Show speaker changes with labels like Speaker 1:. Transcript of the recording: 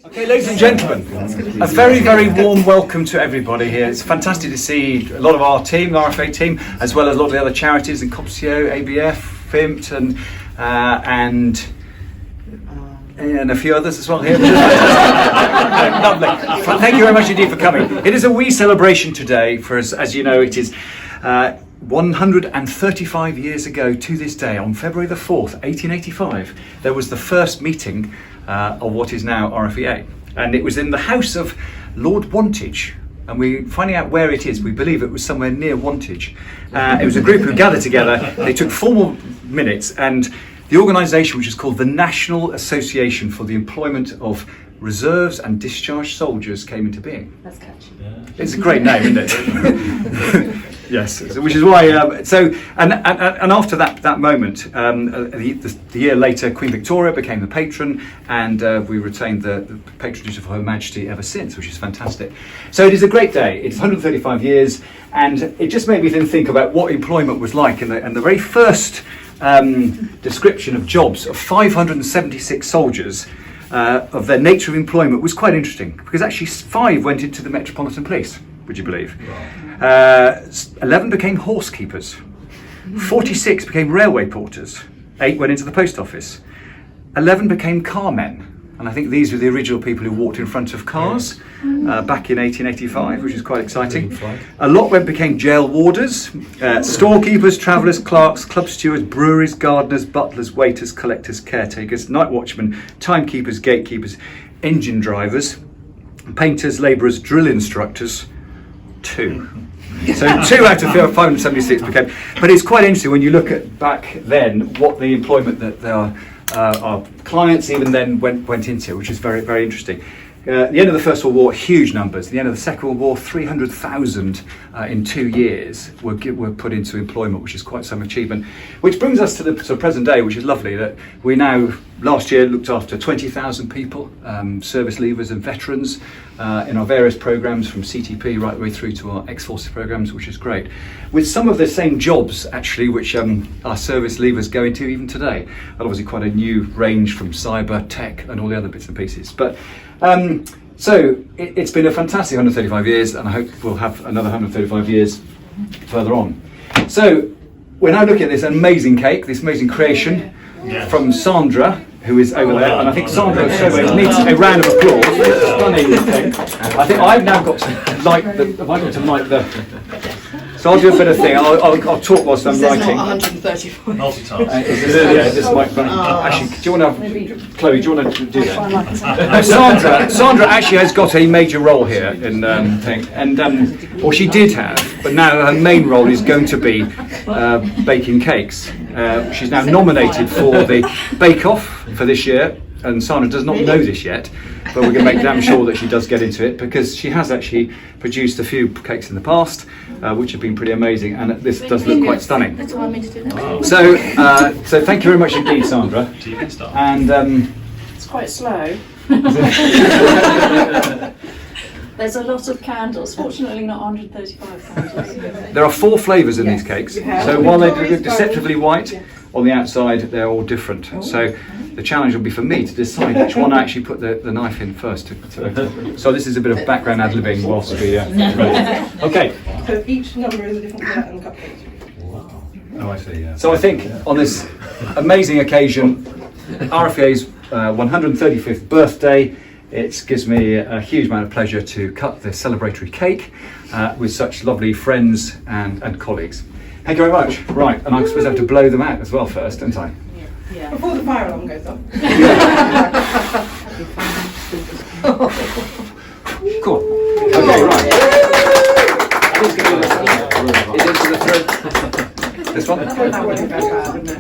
Speaker 1: Okay, ladies and gentlemen, a very, very warm welcome to everybody here. It's fantastic to see a lot of our team, the RFEA team, as well as a lot of the other charities and COPSIO, ABF, FIMT, and a few others as well here. Lovely. Thank you very much indeed for coming. It is a wee celebration today for us. As you know, it is 135 years ago to this day, on February the 4th, 1885, there was the first meeting of what is now RFEA. And it was in the house of Lord Wantage. And we're finding out where it is. We believe it was somewhere near Wantage. It was a group who gathered together. They took formal minutes, and the organisation, which is called the National Association for the Employment of Reserves and Discharged Soldiers, came into being. That's catchy. Yeah. It's a great name, isn't it? Yes, which is why. And after that moment, the year later, Queen Victoria became the patron, and we retained the patronage of Her Majesty ever since, which is fantastic. So it is a great day. It's 135 years, and it just made me then think about what employment was like, and the very first description of jobs of 576 soldiers of their nature of employment was quite interesting, because actually 5 went into the Metropolitan Police, would you believe? 11 became horsekeepers, 46 became railway porters, 8 went into the post office, 11 became carmen, and I think these were the original people who walked in front of cars back in 1885, which is quite exciting. A lot became jail warders, storekeepers, travellers, clerks, club stewards, breweries, gardeners, butlers, waiters, collectors, caretakers, night watchmen, timekeepers, gatekeepers, engine drivers, painters, labourers, drill instructors. 2. So 2 out of 576 became. But it's quite interesting when you look at back then what the employment that our clients even then went into, which is very, very interesting. At the end of the First World War, huge numbers. At the end of the Second World War, 300,000 in 2 years were put into employment, which is quite some achievement. Which brings us to the present day, which is lovely, that we now, last year, looked after 20,000 people, service leavers and veterans, in our various programmes, from CTP right the way through to our ex-forces programmes, which is great. With some of the same jobs, actually, which our service leavers go into even today. And obviously quite a new range from cyber, tech, and all the other bits and pieces. But so it's been a fantastic 135 years, and I hope we'll have another 135 years further on. So we're now looking at this amazing cake, this amazing creation from Sandra, who is over there, and I think Sandra needs a round of applause. Stunning cake. I think I've now got to light the. So I'll do a bit of thing. I'll talk whilst I'm writing.
Speaker 2: 135.
Speaker 1: Multitask. This microphone. Actually, do you want to, Chloe? Do you want to do that? Sandra actually has got a major role here in thing, and or she did have, but now her main role is going to be baking cakes. She's now nominated for the Bake Off for this year, and Sandra does not know this yet, but we're going to make damn sure that she does get into it, because she has actually produced a few cakes in the past, which have been pretty amazing, and this does look quite stunning.
Speaker 2: That's what I meant to do. Wow.
Speaker 1: So thank you very much indeed, Sandra. And
Speaker 2: it's quite slow. There's a lot of candles. Fortunately, not 135 candles.
Speaker 1: There are 4 flavours in these cakes. So while they look deceptively white, on the outside they're all different. So the challenge will be for me to decide which one I actually put the knife in first. So this is a bit of background ad-libbing whilst we okay.
Speaker 3: So each number is a different colour and cupcake.
Speaker 1: Oh, I see. Yeah. So I think on this amazing occasion, RFEA's 135th birthday, it gives me a huge amount of pleasure to cut the celebratory cake with such lovely friends and colleagues. Thank you very much. Right, and I suppose I have to blow them out as well first, don't I?
Speaker 3: Yeah. Before the fire alarm goes off.
Speaker 1: Cool. Okay, right. This one?
Speaker 3: That wouldn't go bad, wouldn't it?